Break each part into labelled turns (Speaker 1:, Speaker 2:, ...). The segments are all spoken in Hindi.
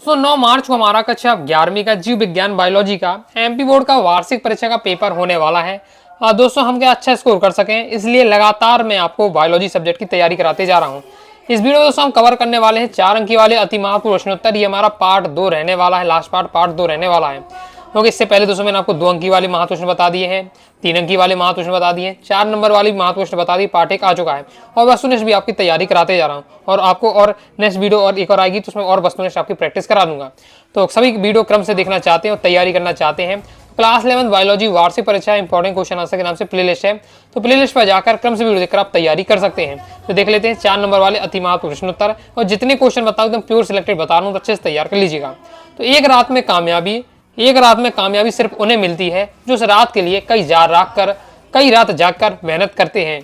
Speaker 1: दोस्तों 9 मार्च को हमारा कक्षा 11वीं का जीव विज्ञान बायोलॉजी का एमपी बोर्ड का वार्षिक परीक्षा का पेपर होने वाला है। दोस्तों हम क्या अच्छा स्कोर कर सकें, इसलिए लगातार मैं आपको बायोलॉजी सब्जेक्ट की तैयारी कराते जा रहा हूं। इस वीडियो में दोस्तों हम कवर करने वाले हैं 4 अंक वाले अति महत्वपूर्ण प्रश्नोत्तर। ये हमारा पार्ट 2 रहने वाला है, लास्ट पार्ट 2 रहने वाला है। क्योंकि इससे पहले दोस्तों मैंने आपको 2 अंकी वाले महत्व प्रश्न बता दिए हैं, 3 अंकी वाले महत्व प्रश्न बता दिए, 4 नंबर वाली महत्व प्रश्न बता दी, पार्ट 1 आ चुका है और वस्तुनिष्ठ भी आपकी तैयारी कराते जा रहा हूँ। और आपको और नेक्स्ट वीडियो और एक और आएगी तो उसमें और वस्तुनिष्ठ आपकी प्रैक्टिस करा दूंगा। तो सभी वीडियो क्रम से देखना चाहते हैं और तैयारी करना चाहते हैं, क्लास 11 बायोलॉजी वार्षिक परीक्षा इंपॉर्टेंट क्वेश्चन आंसर के नाम से प्लेलिस्ट है। तो प्लेलिस्ट पर जाकर क्रम से वीडियो देखकर आप तैयारी कर सकते हैं। तो देख लेते हैं 4 नंबर वाले अति महत्वपूर्ण प्रश्नोत्तर, और जितने क्वेश्चन बताऊं एकदम प्योर सिलेक्टेड बता रहा हूं, तो अच्छे से तैयार कर लीजिएगा। तो एक रात में कामयाबी सिर्फ उन्हें मिलती है जो उस रात के लिए कई रात जागकर मेहनत करते हैं।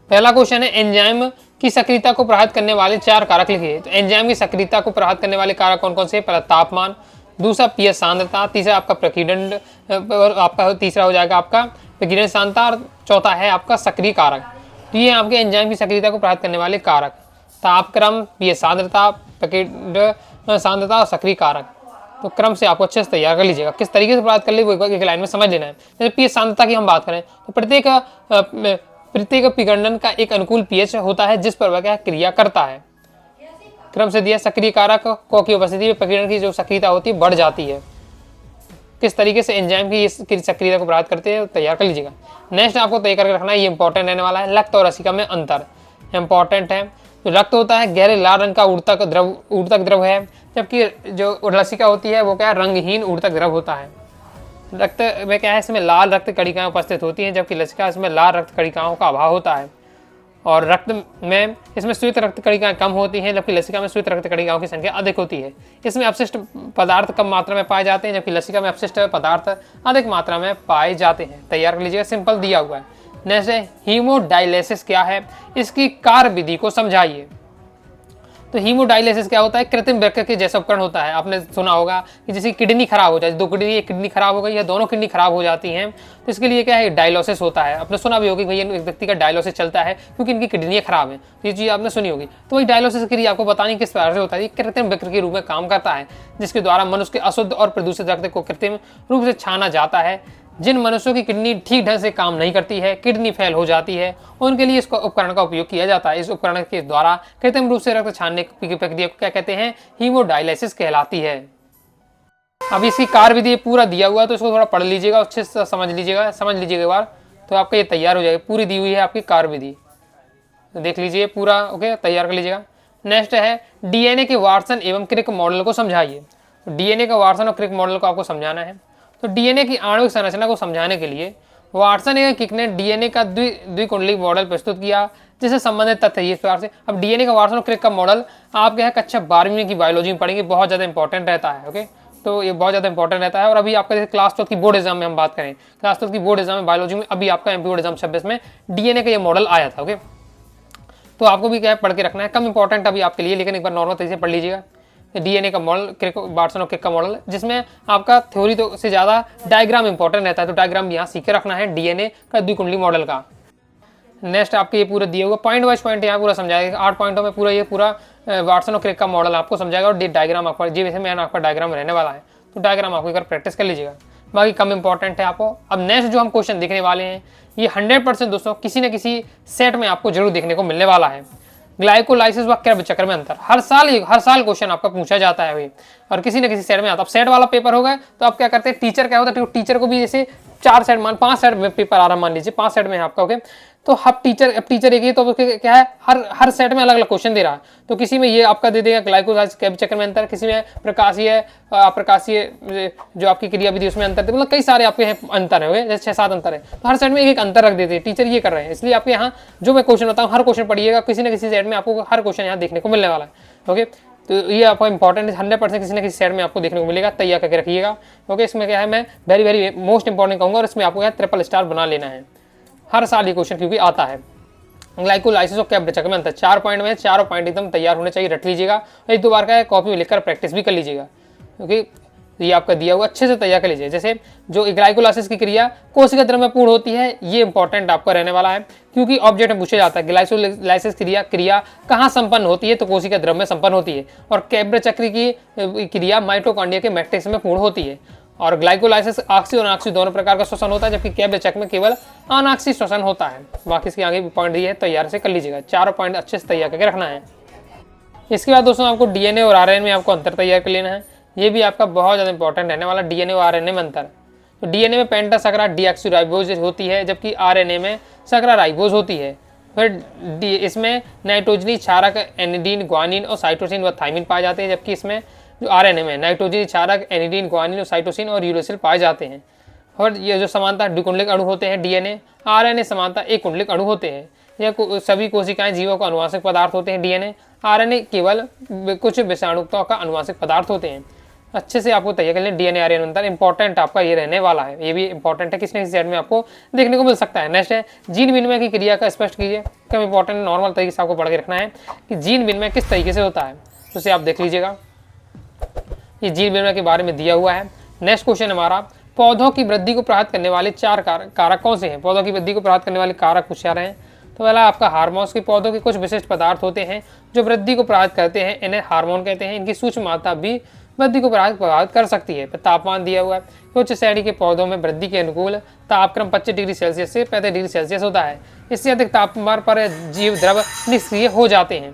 Speaker 1: पहला क्वेश्चन है, एंजाइम की सक्रियता को प्रभावित करने वाले 4 कारक लिखिए। तो एंजाइम की सक्रियता को प्रभावित करने वाले कारक कौन कौन से? पहला तापमान, दूसरा पीएच सांद्रता, तीसरा आपका प्रकीर्णन, आपका तीसरा हो जाएगा आपका प्रकीर्णन सांद्रता, और चौथा है आपका सक्रिय कारक। तो ये आपके एंजाइम की सक्रियता को प्रभावित करने वाले कारक, तापक्रम, पीएच सांद्रता, प्रकीर्णन सांद्रता और सक्रिय कारक। तो क्रम से आपको अच्छे से तैयार कर लीजिएगा। किस तरीके से बात कर ली वो एक लाइन में समझ लेना है। जैसे पीएच सांद्रता की हम बात करें तो प्रत्येक प्रकीर्णन का एक अनुकूल पीएच होता है जिस पर वह क्या क्रिया करता है। क्रम से दिया, सक्रिय कारक की उपस्थिति में प्रकीर्णन की जो सक्रियता होती है बढ़ जाती है। किस तरीके से एंजाइम की सक्रियता को प्रभावित करते हैं तैयार कर लीजिएगा। नेक्स्ट आपको तय करके रखना है, ये इंपॉर्टेंट रहने वाला है, रक्त और रसिका में अंतर इंपॉर्टेंट है। तो रक्त होता है गहरे लाल रंग का ऊर्तक द्रव है, जबकि जो रसिका होती है वो क्या है, रंगहीन ऊर्तक द्रव होता है। रक्त में क्या है, इसमें लाल रक्त कणिकाएं उपस्थित होती हैं, जबकि लसिका इसमें लाल रक्त कणिकाओं का अभाव होता है। और रक्त में इसमें श्वेत रक्त कणिकाएं कम होती हैं, जबकि लसिका में श्वेत रक्त कणिकाओं की संख्या अधिक होती है। इसमें अपशिष्ट पदार्थ कम मात्रा में पाए जाते हैं, जबकि लसिका में अपशिष्ट पदार्थ अधिक मात्रा में पाए जाते हैं। तैयार कर लीजिएगा, सिंपल दिया हुआ है। नेक्स्ट है, हीमोडायलिसिस क्या है, इसकी कार्य विधि को समझाइए। तो हीमोडायलिसिस क्या होता है, कृत्रिम वृक्क के जैसा उपकरण होता है। आपने सुना होगा कि जैसे किडनी खराब हो जाए, 2 किडनी, एक किडनी खराब हो गई या दोनों किडनी खराब हो जाती हैं, तो इसके लिए क्या है, डायलिसिस होता है। आपने सुना भी होगा कि भैया एक व्यक्ति का डायलिसिस चलता है क्योंकि इनकी किडनियाँ खराब हैं, तो ये चीज़ आपने सुनी होगी। तो वही डायलिसिस के लिए आपको बतानी किस प्रकार से होता है, कृत्रिम वृक्क के रूप में काम करता है, जिसके द्वारा मनुष्य के अशुद्ध और प्रदूषित रक्त को कृत्रिम रूप से छाना जाता है। जिन मनुष्यों की किडनी ठीक ढंग से काम नहीं करती है, किडनी फेल हो जाती है, उनके लिए इस उपकरण का उपयोग किया जाता है। इस उपकरण के द्वारा कृत्रिम रूप से रक्त छानने की प्रक्रिया को क्या कहते हैं, हीमोडायलिसिस कहलाती है। अब इसकी कार्य विधि पूरा दिया हुआ है, तो इसको थोड़ा पढ़ लीजिएगा, अच्छे से समझ लीजिएगा एक बार, तो आपका ये तैयार हो जाएगा। पूरी दी हुई है आपकी कार्य विधि, तो देख लीजिए पूरा, ओके, तैयार कर लीजिएगा। नेक्स्ट है, डीएनए के वाटसन एवं क्रिक मॉडल को समझाइए। डीएनए का वाटसन और क्रिक मॉडल को आपको समझाना है। तो डीएनए की आणविक संरचना को समझाने के लिए वाटसन एवं क्रिक ने डीएनए का द्विकुंडलिक मॉडल प्रस्तुत किया, जिससे संबंधित तथ्य इस प्रकार से। अब डीएनए का वाटसन और क्रिक का मॉडल आप क्या है कक्षा 12वीं की बायोलॉजी में पढ़ेंगे, बहुत ज़्यादा इंपॉर्टेंट रहता है। ओके, तो ये बहुत ज़्यादा इंपॉर्टेंट रहता है। और अभी आपका जैसे क्लास 12 की बोर्ड एग्जाम में हम बात करें, क्लास 12 की बोर्ड एग्जाम में बायोलॉजी में अभी आपका एमपी बोर्ड एग्जाम 26 में डीएनए का ये मॉडल आया था। ओके, तो आपको भी क्या है पढ़ के रखना है, कम इंपॉर्टेंट अभी आपके लिए, लेकिन एक बार नॉर्मल तरीके से पढ़ लीजिएगा। डीएनए का मॉडल, वाटसन और क्रिक का मॉडल, जिसमें आपका थ्योरी तो से ज़्यादा डायग्राम इंपॉर्टेंट रहता है, तो डायग्राम यहाँ सीख के रखना है डीएनए का द्विकुंडली मॉडल का। नेक्स्ट आपके ये पूरा दिए हुआ पॉइंट वाइज पॉइंट यहाँ पूरा समझाएगा, 8 पॉइंटों में पूरा वाटसन और क्रिक का मॉडल आपको समझाएगा, और डायग्राम आपका जी वैसे मैंने आपका डायग्राम रहने वाला है, तो डायग्राम आपको एक बार प्रैक्टिस कर लीजिएगा, बाकी कम इंपॉर्टेंट है आपको। अब नेक्स्ट जो हम क्वेश्चन देखने वाले हैं, ये 100% दोस्तों किसी न किसी सेट में आपको जरूर देखने को मिलने वाला है। ग्लाइकोलाइसिस व क्रब चक्र में अंतर, हर साल क्वेश्चन आपका पूछा जाता है, और किसी न किसी सेट में आता है। अब सेट वाला पेपर होगा तो आप क्या करते हैं, टीचर क्या होता है, टीचर को भी जैसे 4 सेट 5 सेट में पेपर आ रहा, मान लीजिए 5 सेट में है आपका। ओके, तो अब टीचर एक ही, तो क्या है, हर सेट में अलग अलग क्वेश्चन दे रहा है। तो किसी में ये आपका दे देगा ग्लाइकोलाइसिस क्रब चक्र में अंतर, किसी में प्रकाशीय जो आपकी क्रिया विधि उसमें अंतर, मतलब कई सारे आपके अंतर है, जैसे 6-7 अंतर है, तो हर सेट में एक अंतर रख देते हैं, टीचर ये कर रहे हैं। इसलिए आपके यहाँ जो मैं क्वेश्चन बताऊँ, हर क्वेश्चन पढ़िएगा, किसी न किसी सेट में आपको हर क्वेश्चन यहाँ देखने को मिलने वाला है। ओके, तो ये आपको इंपॉर्टेंट है, 100% किसी न किसी सेट में आपको देखने को मिलेगा, तैयार करके रखिएगा। ओके, इसमें क्या है, मैं वेरी मोस्ट इंपॉर्टेंट कहूँगा, और इसमें आपको क्या 3 स्टार बना लेना है, हर साल ये क्वेश्चन क्योंकि आता है। ग्लाइकोलाइसिस और क्रब चक्र में अंतर, 4 पॉइंट में, 4 पॉइंट एकदम तैयार होने चाहिए, रट लीजिएगा। 1-2 बार का कॉपी में लिखकर प्रैक्टिस भी कर लीजिएगा, क्योंकि ये आपका दिया हुआ, अच्छे से तैयार कर लीजिए। जैसे जो ग्लाइकोलाइसिस की क्रिया कोशिका द्रव्य में पूर्ण होती है, ये इंपॉर्टेंट आपका रहने वाला है, क्योंकि ऑब्जेक्ट में पूछा जाता है ग्लाइकोलाइसिस क्रिया कहाँ संपन्न होती है, तो कोशिका द्रव्य में संपन्न होती है। और कैब्रे चक्र की क्रिया माइटोकॉन्ड्रिया के मैट्रिक्स में पूर्ण होती है। और ग्लाइकोलाइसिस ऑक्सी और अनाक्सी दोनों प्रकार का श्वसन होता है, जबकि कैब्रे चक्र में केवल अनाक्सी श्वसन होता है। बाकी इसके आगे भी पॉइंट दिए है, तैयार से कर लीजिएगा। चारों पॉइंट अच्छे से तैयार करके रखना है। इसके बाद दोस्तों आपको डीएनए और आरएनए में आपको अंतर तैयार कर लेना है। ये भी आपका बहुत ज़्यादा इंपॉर्टेंट रहने वाला, डीएनए और आरएनए में अंतर। तो डीएनए में पेंटासैकराइड डीऑक्सीराइबोज होती है, जबकि आरएनए में सैकराराइबोज होती है। फिर इसमें नाइट्रोजनी क्षारक एनिडीन, ग्वानिन और साइटोसिन व थाइमिन पाए जाते हैं, जबकि इसमें जो आरएनए में नाइट्रोजनी क्षारक एनिडीन, ग्वानिन और साइटोसिन और यूरेसिल पाए जाते हैं। और ये जो समानता द्विकुंडलिक अणु होते हैं डीएनए, आरएनए समानता एक कुंडलिक अणु होते हैं। यह सभी कोशिकाएं जीवों का अनुवांशिक पदार्थ होते हैं डीएनए, आरएनए केवल कुछ विषाणुओं का अनुवांशिक पदार्थ होते हैं। अच्छे से आपको तैयार कर लें। डीएनए आरएनए अंतर इंपॉर्टेंट आपका ये रहने वाला है, ये भी इंपॉर्टेंट है, किसी न किसी सेट में आपको देखने को मिल सकता है। नेक्स्ट है जीन विनिमय की क्रिया का स्पष्ट कीजिए। कम इंपॉर्टेंट नॉर्मल तरीके से आपको पढ़ के रखना है कि जीन विनिमय किस तरीके से होता है, तो उसे आप देख लीजिएगा। ये जीन विनिमय के बारे में दिया हुआ है। नेक्स्ट क्वेश्चन हमारा, पौधों की वृद्धि को प्रभावित करने वाले 4 कारक कौन से हैं? पौधों की वृद्धि को प्रभावित करने वाले कारक पूछ रहे हैं। तो पहला आपका हार्मोन्स, के पौधों के कुछ विशिष्ट पदार्थ होते हैं जो वृद्धि को प्रभावित करते हैं, इन्हें हार्मोन कहते हैं। इनकी सूक्ष्म मात्रा भी वृद्धि को प्रभावित कर सकती है। तापमान दिया हुआ है, कुछ श्रेणी के पौधों में वृद्धि के अनुकूल तापक्रम 25 डिग्री सेल्सियस से 35 डिग्री सेल्सियस होता है। इससे अधिक तापमान पर जीव द्रव निष्क्रिय हो जाते हैं।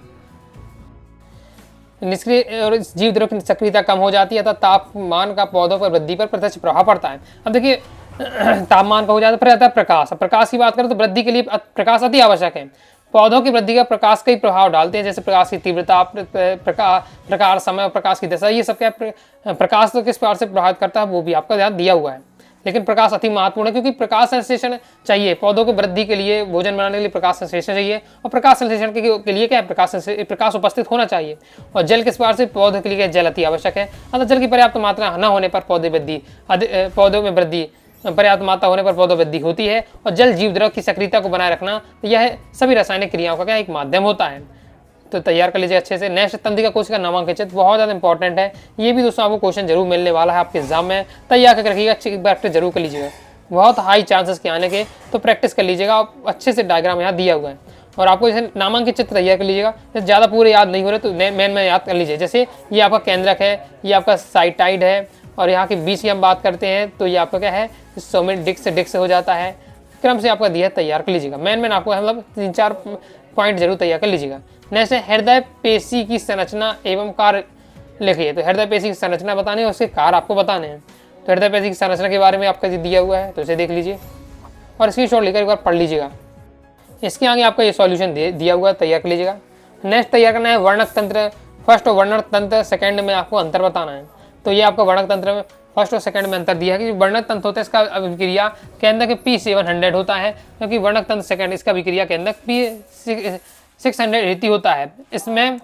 Speaker 1: निष्क्रिय और जीव द्रव की सक्रियता कम हो जाती है, अतः तापमान का पौधों पर वृद्धि पर प्रत्यक्ष प्रभाव पड़ता है। अब देखिए तापमान का हो जाता है, फिर आता है प्रकाश। प्रकाश की बात करें तो वृद्धि के लिए प्रकाश अति आवश्यक है। पौधों की वृद्धि का प्रकाश कई प्रभाव डालते हैं, जैसे प्रकाश की तीव्रता, प्रकाश समय और प्रकाश की दशा। ये सब क्या प्रकाश तो किस प्रकार से प्रभावित करता है वो भी आपका ध्यान दिया हुआ है। लेकिन प्रकाश अति महत्वपूर्ण है, क्योंकि प्रकाश संश्लेषण चाहिए पौधों को वृद्धि के लिए, भोजन बनाने के लिए प्रकाश संश्लेषण चाहिए। और प्रकाश संश्लेषण के लिए क्या है, प्रकाश उपस्थित होना चाहिए। और जल किस प्रकार से पौधों के लिए जल अति आवश्यक है, अतः जल की पर्याप्त मात्रा न होने पर पौधों में वृद्धि पर्याप्त मात्रा होने पर पौधों वृद्धि होती है। और जल जीव द्रव की सक्रियता को बनाए रखना, यह सभी रासायनिक क्रियाओं का क्या एक माध्यम होता है। तो तैयार कर लीजिए अच्छे से। नेक्स्ट तंत्रिका कोशिका नामांकित चित्र बहुत ज़्यादा इंपॉर्टेंट है। ये भी दोस्तों आपको क्वेश्चन जरूर मिलने वाला है आपके एग्जाम में, तैयार करके रखिएगा। अच्छी प्रैक्टिस जरूर कर लीजिएगा, बहुत हाई चांसेस के आने के, तो प्रैक्टिस कर लीजिएगा। अच्छे से डायग्राम यहाँ दिया हुआ है और आपको जैसे नामांकित चित्र तैयार कर लीजिएगा। ज़्यादा पूरे याद नहीं हो रहे तो मेन में याद कर लीजिए। जैसे ये आपका केंद्रक है, ये आपका साइटाइड है, और यहाँ के बीच की हम बात करते हैं तो ये आपका क्या है, सोमिन डिक्स हो जाता है। क्रम से आपका दिया तैयार कर लीजिएगा। मेन आपको मतलब 3-4 पॉइंट जरूर तैयार कर लीजिएगा। नेक्स्ट है हृदय पेशी की संरचना एवं कार्य लिखिए। तो हृदय पेशी की संरचना बतानी है, उसके कार्य आपको बताने हैं। तो हृदय पेशी की संरचना के बारे में आपका दिया हुआ है, तो इसे देख लीजिए और स्क्रीनशॉट लेकर एक बार पढ़ लीजिएगा। इसके आगे आपका ये सॉल्यूशन दिया हुआ है, तैयार कर लीजिएगा। नेक्स्ट तैयार करना है वर्णक तंत्र। फर्स्ट और वर्णक तंत्र सेकेंड में आपको अंतर बताना है। तो ये आपका वर्णक तंत्र में फर्स्ट और सेकंड में अंतर दिया है कि वर्णक तंत्र होता है इसका अभिक्रिया केंद्रक P700 होता है, क्योंकि वर्णक तंत्र सेकंड इसका अभिक्रिया केंद्रक P600 रीति होता है। इसमें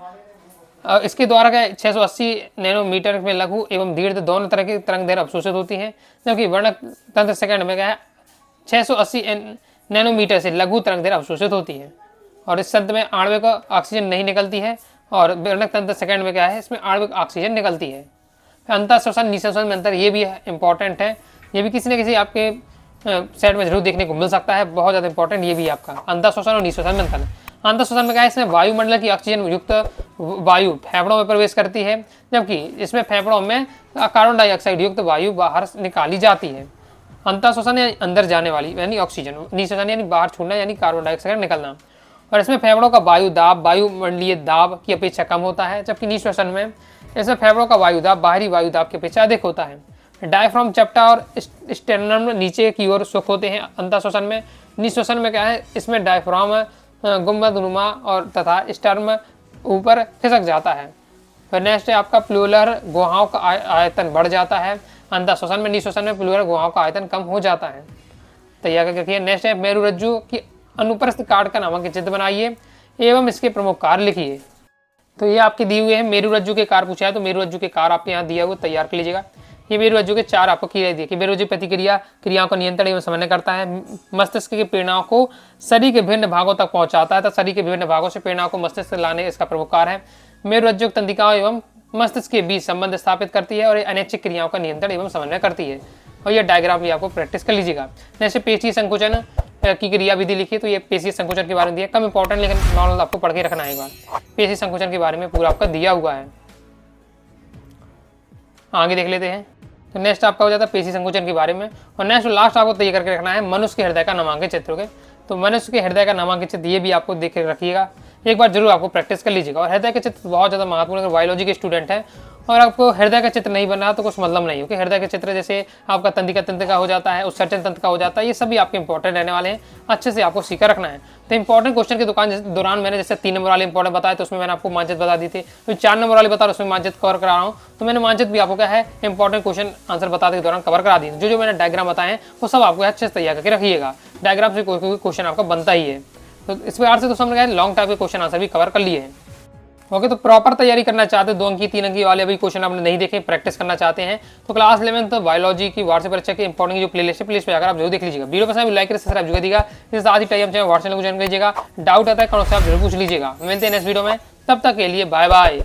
Speaker 1: इसके द्वारा क्या 680 नैनोमीटर में लघु एवं दीर्घ दोनों तरह की तरंग दैर्घ्य अवशोषित होती है, जबकि वर्णक तंत्र सेकंड में क्या है 680 नैनोमीटर से लघु तरंग दैर्घ्य अवशोषित होती है। और इस तंत्र में आणविक ऑक्सीजन नहीं निकलती है, और वर्णक तंत्र सेकंड में क्या है, इसमें आणविक ऑक्सीजन निकलती है। अंतर श्वसन निःश्वसन में अंतर, ये भी इंपॉर्टेंट है। ये भी किसी न किसी आपके सेट में जरूर देखने को मिल सकता है, बहुत ज़्यादा इंपॉर्टेंट ये भी आपका अंतर श्वसन और निःश्वसन में अंतर है। अंतर श्वसन में क्या है, इसमें वायुमंडल की ऑक्सीजन युक्त वायु फेफड़ों में प्रवेश करती है, जबकि इसमें फेफड़ों में कार्बन डाइऑक्साइड युक्त वायु बाहर निकाली जाती है। अंतर श्वसन यानी अंदर जाने वाली यानी ऑक्सीजन, निःश्वसन यानी बाहर छोड़ना यानी कार्बन डाइऑक्साइड निकलना। और इसमें फेफड़ों का वायु दाब वायुमंडलीय दाब की अपेक्षा कम होता है, जबकि निःश्वसन में इसमें फेफड़ों का वायुदाब बाहरी वायुदाब की अपेक्षा अधिक होता है। डायफ्राम चपटा और स्टेर्नम नीचे की ओर सुख होते हैं अंतर श्वसन में। निःश्वसन में क्या है, इसमें डायफ्राम गुंबदनुमा और तथा स्टर्म ऊपर खिसक जाता है। फिर नेक्स्ट है आपका प्लूरल गुहाओं का आयतन बढ़ जाता है अंतर श्वसन में। निःश्वसन में प्लूरल गुहाओं का आयतन कम हो जाता है। तैयार करके रखिए। नेक्स्ट है मेरुरज्जु की अनुप्रस्थ काट का नामक चित्र बनाइए एवं इसके प्रमुख कार्य लिखिए। तो ये आपके दिए हुए हैं मेरुरज्जु के कार्य पूछा है, तो मेरुरज्जु के कार्य आपके यहाँ दिया हुआ तैयार कर लीजिएगा। ये मेरुरज्जु के 4 आपको क्रिया दी कि मेरुरज्जु प्रतिक्रिया क्रियाओं का नियंत्रण एवं समन्वय करता है, मस्तिष्क के प्रेरणाओं को शरीर के विभिन्न भागों तक पहुंचाता है, तो शरीर के विभिन्न भागों से प्रेरणाओं को मस्तिष्क लाने इसका प्रमुख कार्य है। मेरुरज्जु तंत्रिकाओं एवं मस्तिष्क के बीच संबंध स्थापित करती है और ये अनैच्छिक क्रियाओं का नियंत्रण एवं समन्वय करती है। और यह डायग्राम भी आपको प्रैक्टिस कर लीजिएगा। जैसे पेशी संकुचन की क्रिया विधि लिखी, तो ये पेशी संकुचन के बारे में दिया, कम इंपॉर्टेंट लेकिन नॉलेज आपको पढ़ के रखना है एक बार। पेशी संकुचन के बारे में पूरा आपका दिया हुआ है। आगे देख लेते हैं। तो नेक्स्ट आपका हो जाता है पेशी संकुचन के बारे में। और नेक्स्ट लास्ट आपको तय करके रखना है मनुष्य के हृदय का नामांकित चित्र के। तो मनुष्य के हृदय का नामांकित चित्र ये भी आपको देख के रखिएगा, एक बार जरूर आपको प्रैक्टिस कर लीजिएगा। और हृदय के चित्र बहुत ज़्यादा महत्वपूर्ण, अगर बायोलॉजी के स्टूडेंट हैं और आपको हृदय का चित्र नहीं बन रहा तो कुछ मतलब नहीं हो कि हृदय के चित्र जैसे आपका तंत्रिका तंत्र का हो जाता है, उत्सर्जन तंत्र का हो जाता है, ये सभी आपके इंपॉर्टेंट रहने वाले हैं, अच्छे से आपको सीखा रखना है। तो इंपॉर्टेंट क्वेश्चन के दौरान मैंने जैसे 3 नंबर वाले इंपॉर्टेंट बताए, तो उसमें मैंने आपको मानचित्र बता दी थी। तो 4 नंबर वाले बता रहा उसमें मानचित्र कवर करा रहा हूँ, तो मैंने मानचित्र भी आपको क्या है इंपॉर्टेंट क्वेश्चन आंसर बताने के दौरान कवर करा दी। जो मैंने डायग्राम बताए हैं वो सब आपको अच्छे से तैयार करके रखिएगा। डायग्राम से कोई क्वेश्चन आपका बनता ही है। तो इस प्रकार से दोस्तों हमने लॉन्ग टाइप के क्वेश्चन आंसर भी कवर कर लिए हैं। ओके, तो प्रॉपर तैयारी करना चाहते हैं, 2 अंक की 3 अंक वाले अभी क्वेश्चन आपने नहीं देखे, प्रैक्टिस करना चाहते हैं, तो क्लास 11th बायोलॉजी की वार्षिक परीक्षा की इंपॉर्टेंट जो प्लेलिस्ट है, प्लेलिस्ट पे जाकर आप जरूर देख लीजिएगा। वीडियो पसंद लाइक करें, सब्सक्राइब जरूर दीजिएगा। इसके साथ ही टाइम व्हाट्सएप को ज्वाइन कीजिएगा। डाउट आता है कौन से आप जरूर पूछ लीजिएगा। मिलते हैं नेक्स्ट वीडियो में, तब तक के लिए बाय बाय।